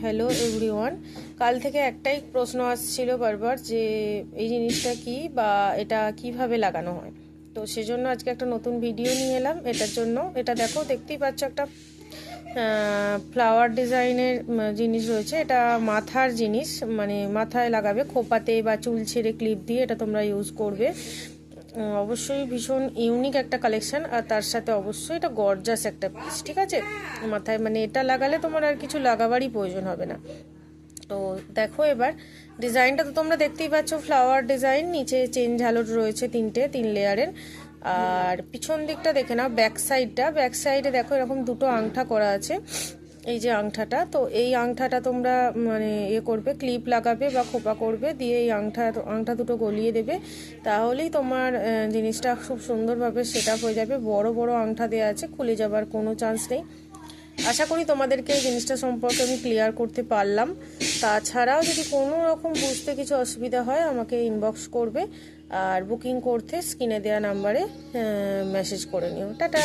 Hello everyone. কাল থেকে একটাই প্রশ্ন আসছিল বারবার যে এই জিনিসটা কি বা এটা কিভাবে লাগানো হয়। তো সেজন্য আজকে একটা নতুন ভিডিও নিয়ে এলাম এটার জন্য। এটা দেখো, দেখতেই পাচ্ছ একটা ফ্লাওয়ার ডিজাইনের জিনিস রয়েছে। এটা মাথার জিনিস, মানে মাথায় লাগাবে, খোপাতে বা চুল ছেড়ে ক্লিপ দিয়ে এটা তোমরা ইউজ করবে। অবশ্যই ভীষণ ইউনিক একটা কালেকশন, আর তার সাথে অবশ্যই এটা গর্জাস একটা পিস, ঠিক আছে। মাথায় মানে এটা লাগালে তোমার আর কিছু লাগাবারই প্রয়োজন হবে না। তো দেখো এবার ডিজাইনটা তো তোমরা দেখতেই পাচ্ছ, ফ্লাওয়ার ডিজাইন, নিচে চেন ঝালর রয়েছে তিন লেয়ারের। আর পিছন দিকটা দেখে নাও, ব্যাক সাইডে দেখো এরকম দুটো আংটা করা আছে। এই যে আংটাটা, তো এই আংটাটা তোমরা মানে করবে, ক্লিপ লাগাবে বা খোপা করবে, দিয়ে এই আংটা দুটো গলিয়ে দেবে, তাহলেই তোমার জিনিসটা খুব সুন্দরভাবে সেট আপ হয়ে যাবে। বড় বড় আংটা দেওয়া আছে, খুলে যাবার কোনো চান্স নেই। আশা করি তোমাদেরকে এই জিনিসটা সম্পর্কে আমি ক্লিয়ার করতে পারলাম। তাছাড়াও যদি কোনো রকম বুঝতে কিছু অসুবিধা হয় আমাকে ইনবক্স করবে, আর বুকিং করতে স্ক্রিনে দেওয়া নাম্বারে মেসেজ করে নিও। টাটা।